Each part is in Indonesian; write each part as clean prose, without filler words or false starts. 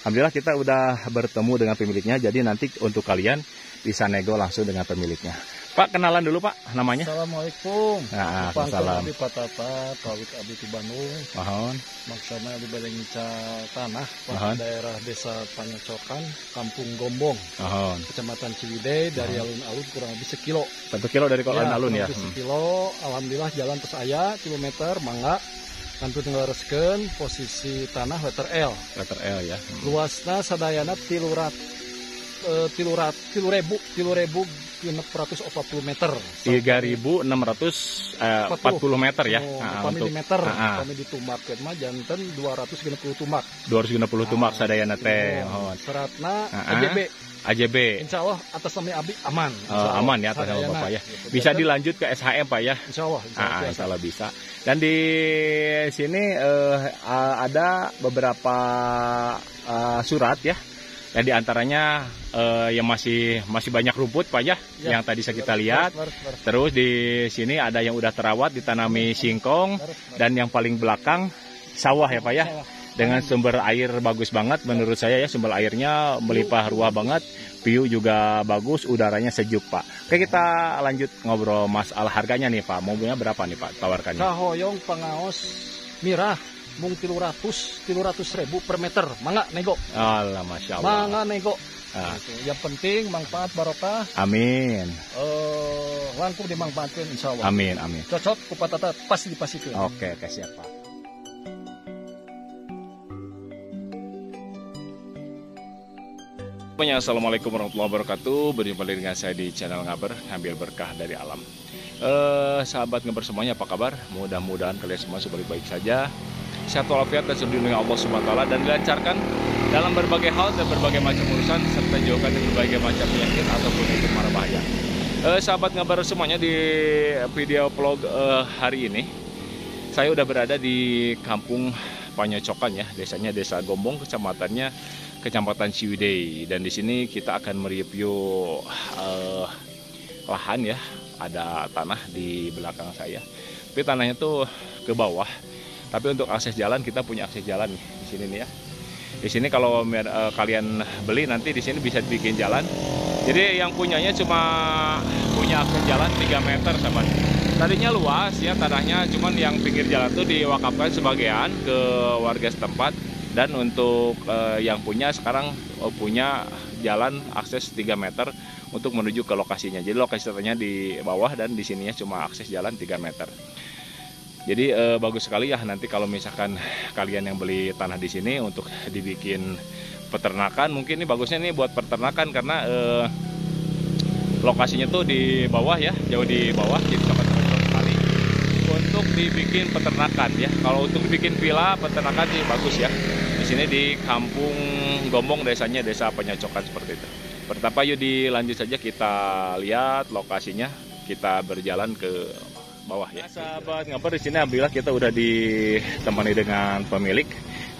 Alhamdulillah kita udah bertemu dengan pemiliknya. Jadi nanti untuk kalian bisa nego langsung dengan pemiliknya. Pak, kenalan dulu Pak, namanya. Assalamualaikum. Nah, Salam. Abi Patata, Kawit Abi di Bandung. Mohon. Maksana di Balengica Tanah, Mohon. daerah Desa Panyocokan, Kampung Gombong, Mohon. Kecamatan Ciwidey, dari alun-alun kurang lebih 1 kilo. 1 kilo dari alun-alun ya. 1 kilo, alhamdulillah jalan tes aya, kilometer, mangga. Kantun ngelereskeun posisi tanah letter L. Letter L ya. Luasna sadayana 3.640 meter. 3.640 meter ya. Upami di meter, kami ditumbakkeun mah janten 260 tumbak. 260 tumbak sadayana teh. Seratna AJB. Insya Allah atas nama Abi aman. Aman ya atas nama Bapak ya. Bisa dilanjut ke SHM Pak ya. Insya Allah. Insya Allah bisa. Dan di sini ada beberapa surat ya. Dan diantaranya yang masih banyak rumput Pak ya, yang tadi kita lihat. Terus di sini ada yang udah terawat, ditanami singkong, dan yang paling belakang sawah ya Pak ya. Dengan sumber air bagus banget menurut saya ya, sumber airnya melimpah ruah banget, view juga bagus, udaranya sejuk Pak. Oke, kita lanjut ngobrol masalah harganya nih Pak. Mobilnya berapa nih Pak tawarkannya? Kahoyong pangaos mirah mung 300.000 per meter. Mangga nego. Allah, Masya Allah. Mangga nego. Yang penting manfaat barokah. Amin. Langkung dimanfaatkan insya Allah. Amin, amin. Cocok ku patata pasti dipasikeun. Oke, siap Pak. Assalamualaikum warahmatullahi wabarakatuh. Berjumpa dengan saya di channel Ngaber, ngambil berkah dari alam. Sahabat Ngaber semuanya, apa kabar? Mudah-mudahan kalian semua baik-baik saja, sehat walafiat dan selalu dilindungi Allah Subhanahu wa taala, dan dilancarkan dalam berbagai hal dan berbagai macam urusan, serta jauhkan dari berbagai macam penyakit ataupun itu mara bahaya. Sahabat Ngaber semuanya, di video vlog hari ini saya udah berada di Kampung Panyocokan ya, desanya Desa Gombong, Kecamatan Ciwidey, dan di sini kita akan mereview lahan ya. Ada tanah di belakang saya, tapi tanahnya tuh ke bawah. Tapi untuk akses jalan, kita punya akses jalan nih di sini nih ya. Di sini kalau kalian beli nanti di sini bisa dibikin jalan. Jadi yang punyanya cuma punya akses jalan 3 meter sahabat. Tadinya luas ya tanahnya, cuman yang pinggir jalan tuh diwakafkan sebagian ke warga setempat. Dan untuk yang punya sekarang punya jalan akses 3 meter untuk menuju ke lokasinya. Jadi lokasinya di bawah dan di sininya cuma akses jalan 3 meter. Jadi bagus sekali ya nanti kalau misalkan kalian yang beli tanah di sini untuk dibikin peternakan. Mungkin ini bagusnya nih buat peternakan karena lokasinya tuh di bawah ya, jauh di bawah, jadi sangat cocok sekali untuk dibikin peternakan ya. Kalau untuk dibikin villa peternakan sih bagus ya. Di sini di Kampung Gombong, desanya Desa Panyocokan seperti itu. Pertama yuk dilanjut saja, kita lihat lokasinya, kita berjalan ke bawah ya. Sahabat Ngaber, di sini alhamdulillah kita udah ditemani dengan pemilik,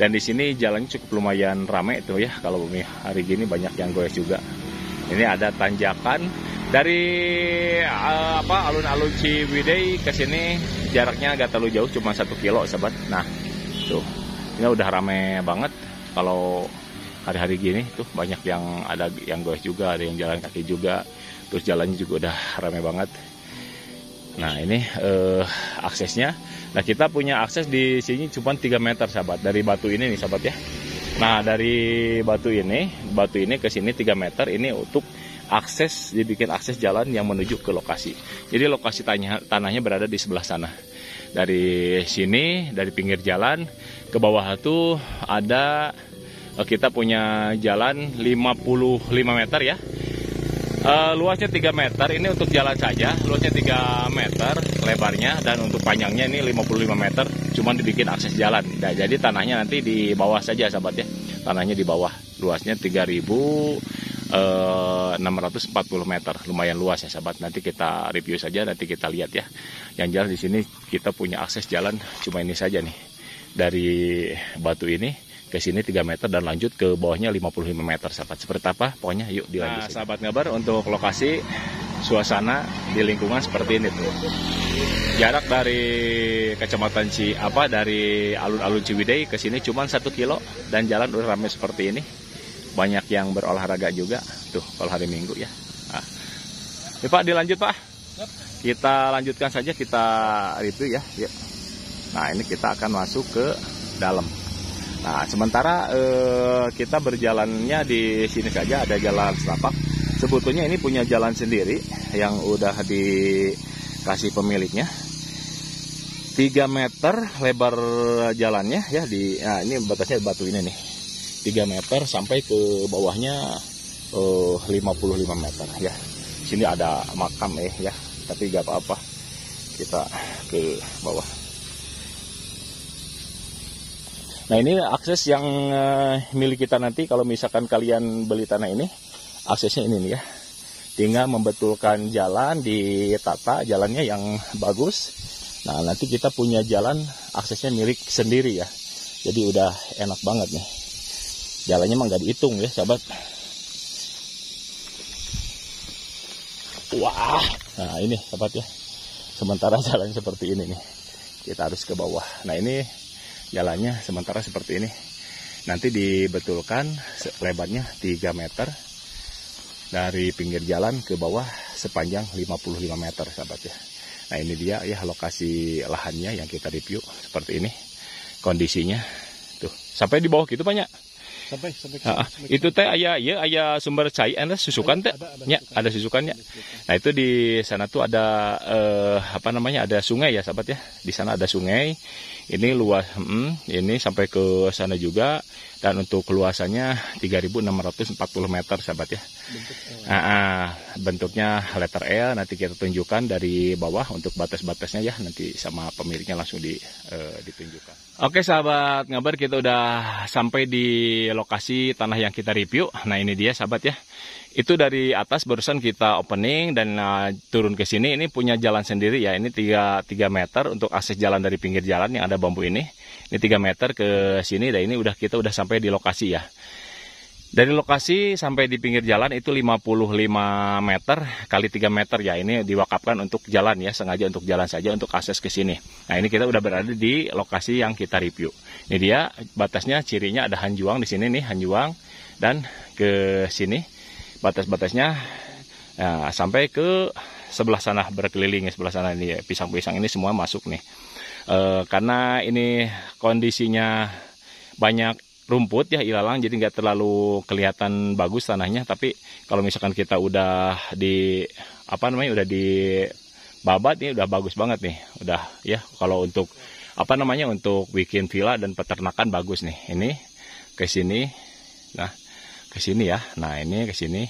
dan di sini jalannya cukup lumayan ramai itu ya. Kalau hari gini banyak yang goes juga. Ini ada tanjakan dari alun-alun Ciwidey ke sini jaraknya agak terlalu jauh, cuma 1 kilo sahabat. Nah, tuh. Ini udah rame banget. Kalau hari-hari gini tuh banyak yang ada yang goes juga, ada yang jalan kaki juga. Terus jalannya juga udah rame banget. Nah, ini aksesnya. Nah, kita punya akses di sini cuma 3 meter sahabat, dari batu ini nih sahabat ya. Nah, dari batu ini ke sini 3 meter ini untuk akses, dibikin akses jalan yang menuju ke lokasi. Jadi lokasi tanahnya berada di sebelah sana. Dari sini, dari pinggir jalan ke bawah itu ada, kita punya jalan 55 meter ya. Luasnya 3 meter, ini untuk jalan saja, luasnya 3 meter lebarnya, dan untuk panjangnya ini 55 meter, cuman dibikin akses jalan. Nah, jadi tanahnya nanti di bawah saja sahabat ya, tanahnya di bawah, luasnya 3.640 meter, lumayan luas ya sahabat. Nanti kita review saja, nanti kita lihat ya. Yang jelas di sini kita punya akses jalan cuma ini saja nih, dari batu ini ke sini 3 meter dan lanjut ke bawahnya 55 meter sahabat. Seperti apa pokoknya yuk dilanjut. Nah, sahabat Ngaber, untuk lokasi suasana di lingkungan seperti ini tuh. Jarak dari kecamatan dari alun-alun Ciwidey ke sini cuma 1 kilo dan jalan udah ramai seperti ini. Banyak yang berolahraga juga tuh kalau hari Minggu ya. Nah. Ya, Pak, dilanjut Pak. Kita lanjutkan saja, kita review ya. Yuk. Nah, ini kita akan masuk ke dalam. Nah, sementara kita berjalannya di sini saja, ada jalan setapak. Sebetulnya ini punya jalan sendiri yang udah dikasih pemiliknya. 3 meter lebar jalannya ya nah ini batasnya batu ini nih. 3 meter sampai ke bawahnya 55 meter ya. Sini ada makam ya, tapi gak apa-apa. Kita ke bawah. Nah, ini akses yang milik kita nanti kalau misalkan kalian beli tanah ini. Aksesnya ini nih ya. Tinggal membetulkan jalan, ditata jalannya yang bagus. Nah, nanti kita punya jalan aksesnya milik sendiri ya. Jadi udah enak banget nih. Jalannya emang gak dihitung ya, sahabat. Wah, nah ini sahabat ya. Sementara jalan seperti ini nih. Kita harus ke bawah. Nah, ini jalannya sementara seperti ini. Nanti dibetulkan lebarnya 3 meter. Dari pinggir jalan ke bawah sepanjang 55 meter sahabat ya. Nah, ini dia ya lokasi lahannya yang kita review seperti ini kondisinya tuh sampai di bawah gitu banyak sampai itu teh aya sumber cai ada susukan teh ya, ada susukannya. Nah, itu di sana tuh ada ada sungai ya sahabat ya. Di sana ada sungai. Ini luas ini sampai ke sana juga, dan untuk luasannya 3.640 meter sahabat ya. Bentuknya letter L, nanti kita tunjukkan dari bawah untuk batas-batasnya ya, nanti sama pemiliknya langsung ditunjukkan. Oke sahabat ngabar, kita udah sampai di lokasi tanah yang kita review. Nah, ini dia sahabat ya. Itu dari atas barusan kita opening dan turun ke sini. Ini punya jalan sendiri ya. Ini 3 meter untuk akses jalan dari pinggir jalan yang ada bambu ini. Ini 3 meter ke sini, dan ini kita udah sampai di lokasi ya. Dari lokasi sampai di pinggir jalan itu 55 meter kali 3 meter ya. Ini diwakafkan untuk jalan ya, sengaja untuk jalan saja untuk akses ke sini. Nah, ini kita udah berada di lokasi yang kita review. Ini dia batasnya, cirinya ada hanjuang di sini nih, hanjuang, dan ke sini batas-batasnya sampai ke sebelah sana berkeliling ya, sebelah sana ini pisang-pisang ini semua masuk nih. Karena ini kondisinya banyak rumput ya, ilalang, jadi nggak terlalu kelihatan bagus tanahnya. Tapi kalau misalkan kita udah udah dibabat nih, udah bagus banget nih, udah ya. Kalau untuk untuk bikin villa dan peternakan bagus nih. Ini ke sini, nah ke sini ya. Nah, ini ke sini.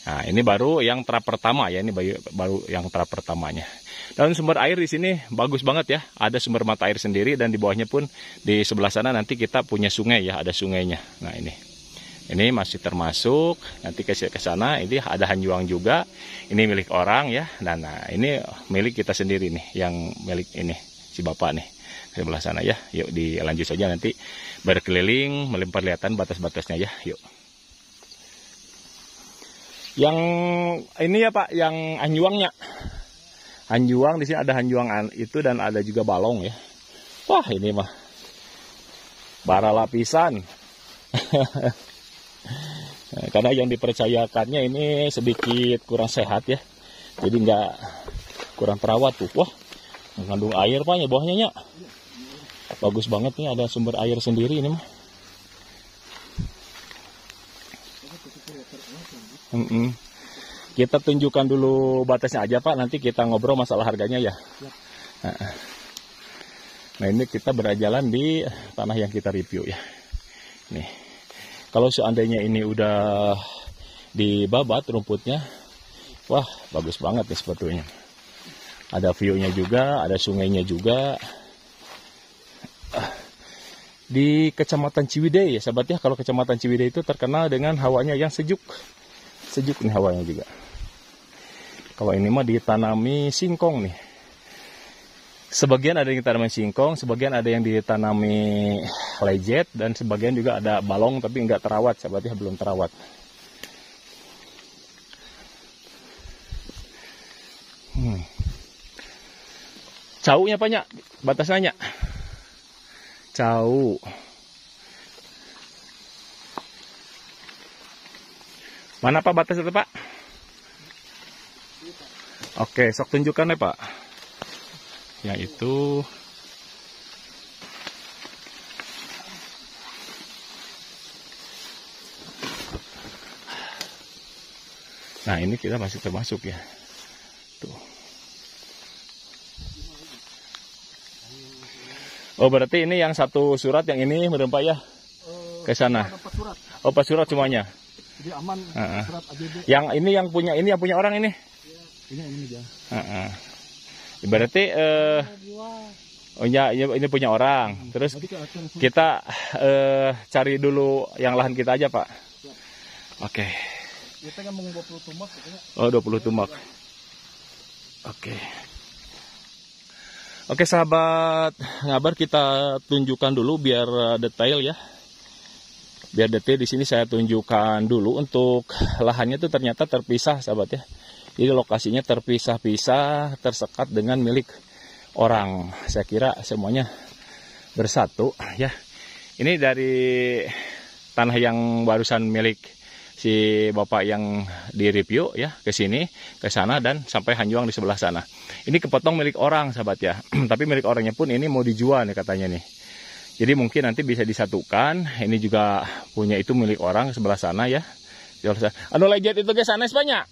Nah, ini baru yang trap pertama ya, ini baru yang trap pertamanya. Dan sumber air di sini bagus banget ya. Ada sumber mata air sendiri, dan di bawahnya pun di sebelah sana nanti kita punya sungai ya, ada sungainya. Nah, ini masih termasuk, nanti ke sana ini ada hanjuang juga. Ini milik orang ya. Dan nah, ini milik kita sendiri nih, yang milik ini si bapak nih. Sebelah sana ya. Yuk dilanjut saja, nanti berkeliling memperlihatkan batas-batasnya ya. Yuk. Yang ini ya Pak, yang hanjuangnya. Hanjuang di sini ada hanjuang itu, dan ada juga balong ya. Wah, ini mah bara lapisan. Karena yang dipercayakannya ini sedikit kurang sehat ya. Jadi kurang terawat tuh. Wah, mengandung air Pak ya bawahnya ya. Bagus banget nih, ada sumber air sendiri ini mah. Kita tunjukkan dulu batasnya aja Pak, nanti kita ngobrol masalah harganya ya. Nah, ini kita berjalan di tanah yang kita review ya. Nih, kalau seandainya ini udah dibabat rumputnya, wah bagus banget nih sebetulnya. Ada view-nya juga, ada sungainya juga. Di Kecamatan Ciwidey ya sahabat ya. Kalau Kecamatan Ciwidey itu terkenal dengan hawanya yang sejuk. Sejuk nih hawanya juga. Kalau ini mah ditanami singkong nih. Sebagian ada yang ditanami singkong, sebagian ada yang ditanami lejet, dan sebagian juga ada balong tapi nggak terawat sahabat ya, belum terawat. Caunya banyak, batasnya. Cau. Mana Pak batas itu Pak? Oke, sok tunjukkan ya Pak. Yaitu nah ini kita masih termasuk ya. Tuh. Oh berarti ini yang satu surat, yang ini merempak ya ke sana. Oh 4 surat semuanya. Jadi aman. Surat AJB. Yang ini yang punya orang ini. Ini aja. Berarti oh ya ini punya orang. Terus kita cari dulu yang lahan kita aja Pak. Oke. Kita kan mau 20 tumak katanya. Oh 20 tumak. Oke. Oke sahabat ngabar, kita tunjukkan dulu biar detail ya. Biar detail di sini saya tunjukkan dulu untuk lahannya tuh ternyata terpisah sahabat ya. Jadi lokasinya terpisah-pisah, tersekat dengan milik orang. Saya kira semuanya bersatu ya. Ini dari tanah yang barusan milik si bapak yang di review ya, ke sini, ke sana, dan sampai Hanjuang di sebelah sana. Ini kepotong milik orang sahabat ya. Tapi milik orangnya pun ini mau dijual nih katanya nih. Jadi mungkin nanti bisa disatukan. Ini juga punya itu milik orang sebelah sana ya. Anu lejet itu ke sana banyak.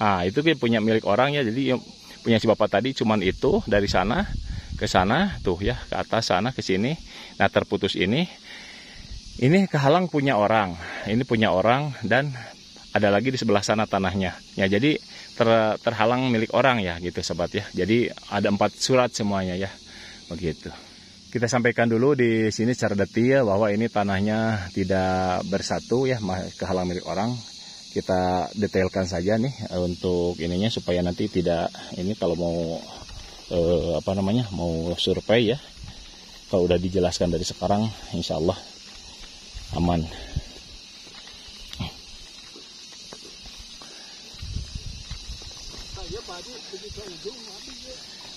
Nah itu punya milik orang ya. Jadi punya si bapak tadi cuman itu dari sana ke sana tuh ya, ke atas sana ke sini. Nah terputus ini. Ini kehalang punya orang, ini punya orang, dan ada lagi di sebelah sana tanahnya. Ya jadi terhalang milik orang ya gitu sobat ya. Jadi ada 4 surat semuanya ya, begitu. Kita sampaikan dulu di sini secara detail bahwa ini tanahnya tidak bersatu ya, kehalang milik orang. Kita detailkan saja nih untuk ininya supaya nanti tidak ini kalau mau mau survei ya. Kalau udah dijelaskan dari sekarang, insya Allah aman.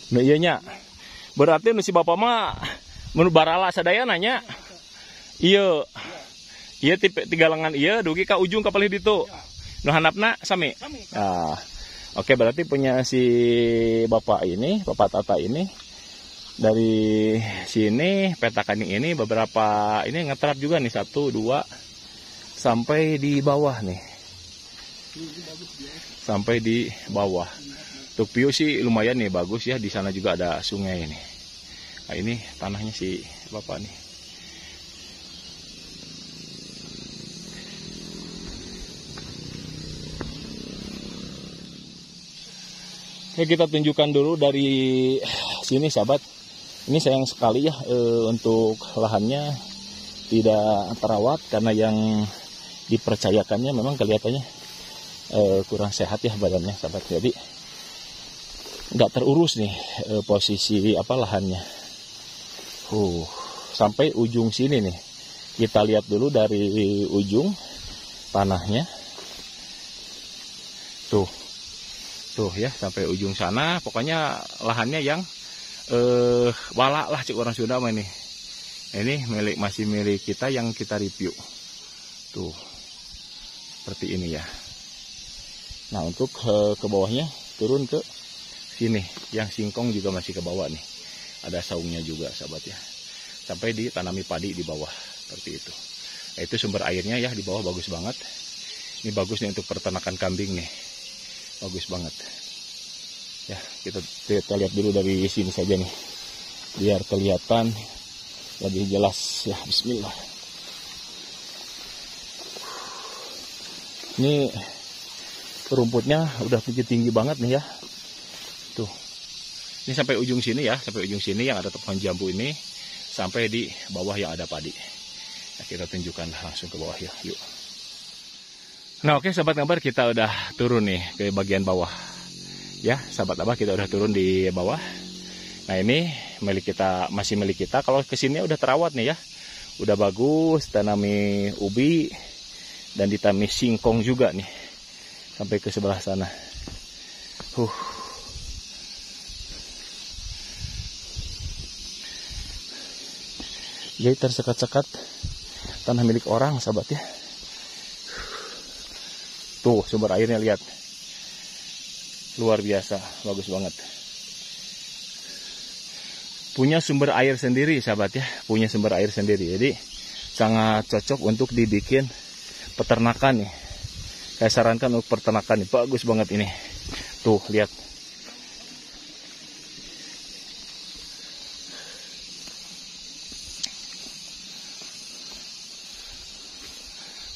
Nah iya nya. Berarti si bapak mah menurut barala sadaya nanya. Iya. Iya tiga lengan iya dugi ka ujung ka palih ditu. Nu handapna sami. Nah. Oke, berarti punya si bapak ini, Bapak Tata ini dari sini petakan ini beberapa ini ngetrap juga nih 1 2 sampai di bawah nih, sampai di bawah. Untuk view sih lumayan nih, bagus ya. Di sana juga ada sungai ini. Nah ini tanahnya si bapak nih. Oke, kita tunjukkan dulu dari sini sahabat. Ini sayang sekali ya untuk lahannya tidak terawat karena yang dipercayakannya memang kelihatannya kurang sehat ya badannya sahabat. Jadi nggak terurus nih posisi lahannya. Sampai ujung sini nih. Kita lihat dulu dari ujung tanahnya. Tuh ya sampai ujung sana. Pokoknya lahannya yang walak lah cik orang Sunda mah ini. Ini masih milik kita yang kita review. Tuh. Seperti ini ya. Nah, untuk ke bawahnya turun ke sini. Yang singkong juga masih ke bawah nih. Ada saungnya juga sahabat ya. Sampai ditanami padi di bawah seperti itu. Nah, itu sumber airnya ya di bawah bagus banget. Ini bagus nih untuk peternakan kambing nih. Bagus banget. Ya, kita lihat dulu dari sini saja nih. Biar kelihatan lebih jelas ya. Bismillah. Ini rumputnya udah tinggi banget nih ya. Tuh. Ini sampai ujung sini ya, sampai ujung sini yang ada pohon jambu ini sampai di bawah yang ada padi. Nah, kita tunjukkan langsung ke bawah ya. Yuk. Nah, oke sahabat ngabar, kita udah turun nih ke bagian bawah. Ya, sahabat abah kita udah turun di bawah. Nah, ini milik kita, masih milik kita. Kalau kesini udah terawat nih ya. Udah bagus, tanami ubi dan ditanami singkong juga nih. Sampai ke sebelah sana. Jadi tersekat-sekat tanah milik orang, sahabat ya. Tuh sumber airnya, lihat. Luar biasa, bagus banget. Punya sumber air sendiri, sahabat ya. Punya sumber air sendiri. Jadi sangat cocok untuk dibikin peternakan nih. Saya sarankan untuk peternakan nih. Bagus banget ini. Tuh, lihat.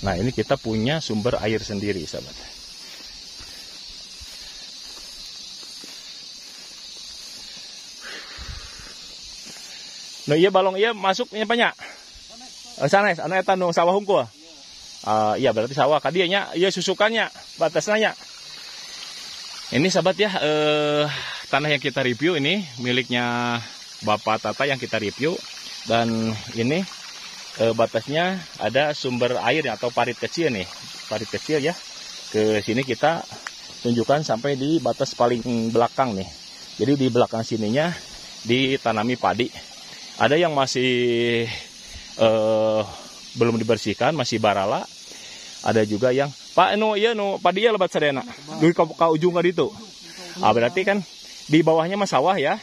Nah, ini kita punya sumber air sendiri, sahabat. Nah, iya balong iya masuknya banyak. Sana, anu eta nu sawah hungkul. Iya berarti sawah kadinya, iya susukannya, batasnya. Ini sahabat ya, tanah yang kita review ini miliknya Bapak Tata yang kita review, dan ini batasnya ada sumber air atau parit kecil nih, parit kecil ya. Ke sini kita tunjukkan sampai di batas paling belakang nih. Jadi di belakang sininya ditanami padi. Ada yang masih belum dibersihkan, masih barala. Ada juga yang Pak iya padi ya lebat sadena. Duh ka ujung ka ditu. Berarti kan di bawahnya mah sawah ya.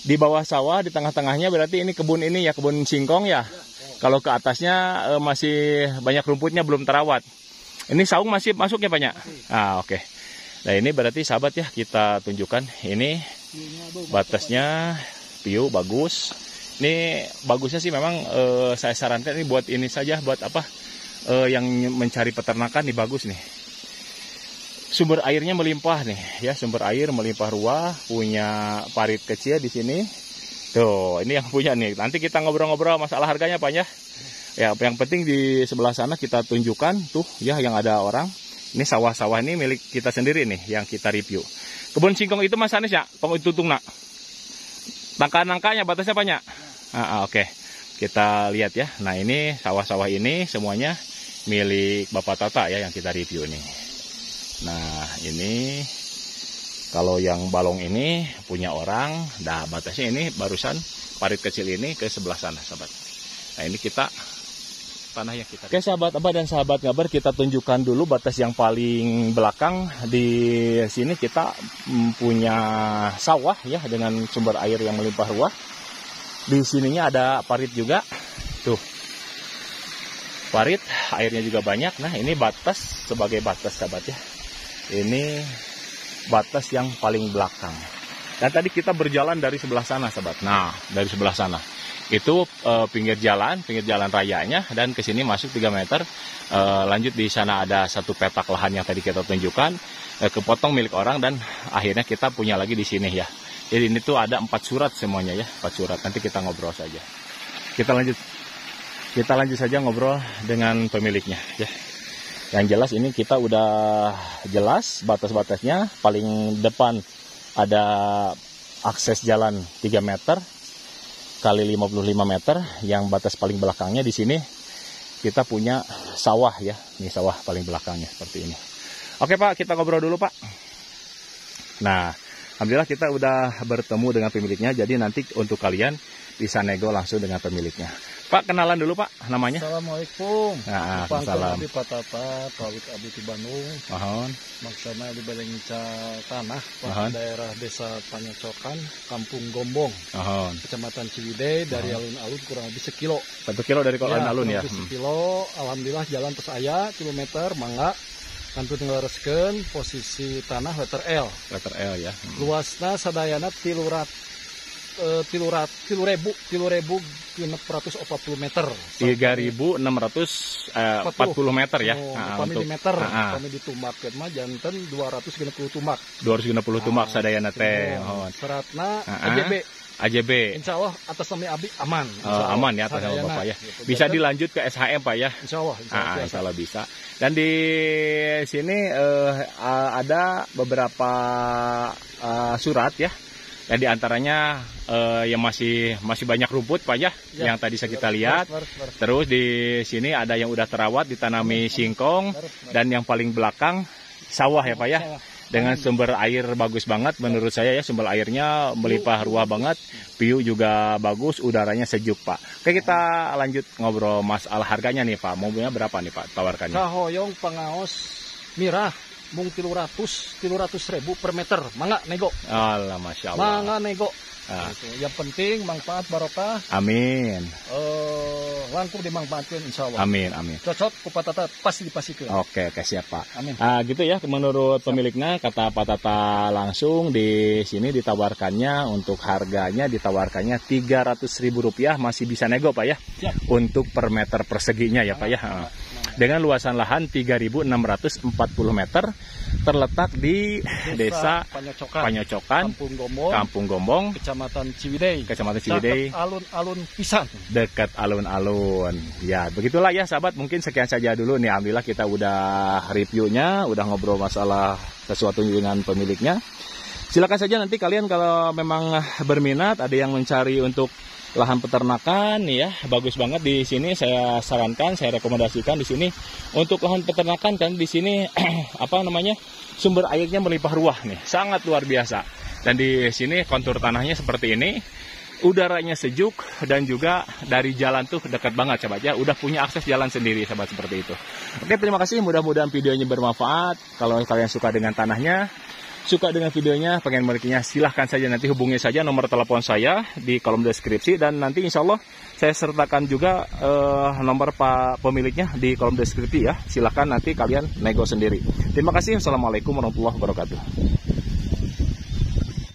Di bawah sawah, di tengah-tengahnya berarti ini kebun ini ya, kebun singkong ya. Kalau ke atasnya masih banyak rumputnya belum terawat. Ini saung masih masuknya banyak. Oke. Nah ini berarti sahabat ya, kita tunjukkan ini batasnya piu bagus. Ini bagusnya sih memang saya sarankan ini buat ini saja, buat apa yang mencari peternakan nih bagus nih. Sumber airnya melimpah nih ya, sumber air melimpah ruah, punya parit kecil di sini. Tuh, ini yang punya nih. Nanti kita ngobrol-ngobrol masalah harganya Pak ya. Ya, yang penting di sebelah sana kita tunjukkan tuh ya yang ada orang. Ini sawah-sawah ini milik kita sendiri nih yang kita review. Kebun singkong itu Mas Anis ya, tong itu tungna. Nangka-nangkanya batasnya banyak. Oke. Kita lihat ya. Nah, ini sawah-sawah ini semuanya milik Bapak Tata ya yang kita review nih. Nah, ini kalau yang balong ini punya orang, nah batasnya ini barusan parit kecil ini ke sebelah sana, sahabat. Nah ini kita tanah yang kita. Oke sahabat Abah dan sahabat Ngabar, kita tunjukkan dulu batas yang paling belakang. Di sini kita punya sawah ya dengan sumber air yang melimpah ruah. Di sininya ada parit juga, tuh parit, airnya juga banyak. Nah ini batas sebagai batas sahabat ya. Ini batas yang paling belakang. Dan tadi kita berjalan dari sebelah sana, sahabat. Nah, dari sebelah sana itu pinggir jalan rayanya, dan ke sini masuk 3 meter. Lanjut di sana ada satu petak lahan yang tadi kita tunjukkan, kepotong milik orang, dan akhirnya kita punya lagi di sini ya. Jadi ini tuh ada 4 surat semuanya ya, 4 surat. Nanti kita ngobrol saja. Kita lanjut saja ngobrol dengan pemiliknya ya. Yang jelas ini kita udah jelas batas-batasnya. Paling depan ada akses jalan 3 meter kali 55 meter. Yang batas paling belakangnya di sini kita punya sawah ya. Ini sawah paling belakangnya seperti ini. Oke Pak, kita ngobrol dulu Pak. Nah, alhamdulillah kita udah bertemu dengan pemiliknya. Jadi nanti untuk kalian bisa nego langsung dengan pemiliknya. Pak, kenalan dulu Pak, namanya. Assalamualaikum. Salam. Abi Pak Tata, Pawik Abi di Bandung. Mohon. Maksudnya di Balengca Tanah, Pak, daerah Desa Panyocokan, Kampung Gombong. Mohon. Kecamatan Ciwidey, dari alun-alun kurang lebih 1 kilo. 1 kilo dari alun-alun ya. 1 kilo, alhamdulillah jalan terus aya, kilometer, mangga. Kantun ngelereskeun posisi tanah letter L. Letter L ya. Luasna sadayana 3.640 meter. 3.640 meter ya. Kami di meter, kami ditumbakkeun mah janten 260 tumbak. 260 tumbak sadayana teh. Seratna AJB. Insya Allah atas nama Abi aman. Aman ya atas nama Bapak ya. Bisa dilanjut ke SHM Pak ya. Insya Allah. Insya Allah bisa. Dan di sini ada beberapa surat ya. Dan diantaranya yang masih banyak rumput Pak ya, yang tadi kita lihat. Terus di sini ada yang udah terawat ditanami singkong, dan yang paling belakang sawah ya Pak ya. dengan sumber air bagus banget menurut saya ya, sumber airnya melimpah ruah banget, view juga bagus, udaranya sejuk Pak. Oke, kita lanjut ngobrol masalah harganya nih Pak. Mobilnya berapa nih Pak tawarkannya? Kahoyong pangaos mirah mung 300.000 per meter, mangga nego. Allah, Masya Allah. Mangga nego. Nah. Gitu. Yang penting manfaat barokah. Amin. Langkung dimanfaatkan insya Allah. Amin, amin. Cocok ku Pak Tata pasti dipastikan. Oke, siap Pak. Amin. Gitu ya, menurut pemiliknya kata Pak Tata langsung di sini ditawarkannya untuk harganya ditawarkannya Rp300.000 masih bisa nego Pak ya. Siap. Untuk per meter perseginya ya Pak ya. Dengan luasan lahan 3.640 meter, terletak di Desa Panyocokan, Kampung Gombong, Kecamatan Ciwidey. Ciwidey. Alun-alun pisan. Dekat alun-alun. Ya, begitulah ya sahabat. Mungkin sekian saja dulu nih. Alhamdulillah kita udah reviewnya, udah ngobrol masalah sesuatu dengan pemiliknya. Silakan saja nanti kalian kalau memang berminat, ada yang mencari untuk lahan peternakan nih ya, bagus banget di sini. Saya sarankan, saya rekomendasikan di sini untuk lahan peternakan, kan di sini sumber airnya melimpah ruah nih, sangat luar biasa. Dan di sini kontur tanahnya seperti ini, udaranya sejuk, dan juga dari jalan tuh dekat banget sahabat ya, udah punya akses jalan sendiri sahabat, seperti itu. Oke, terima kasih, mudah-mudahan videonya bermanfaat. Kalau kalian suka dengan tanahnya, suka dengan videonya, pengen memilikinya, silahkan saja nanti hubungi saja nomor telepon saya di kolom deskripsi, dan nanti insya Allah saya sertakan juga nomor Pak pemiliknya di kolom deskripsi ya. Silahkan nanti kalian nego sendiri. Terima kasih. Assalamualaikum warahmatullahi wabarakatuh.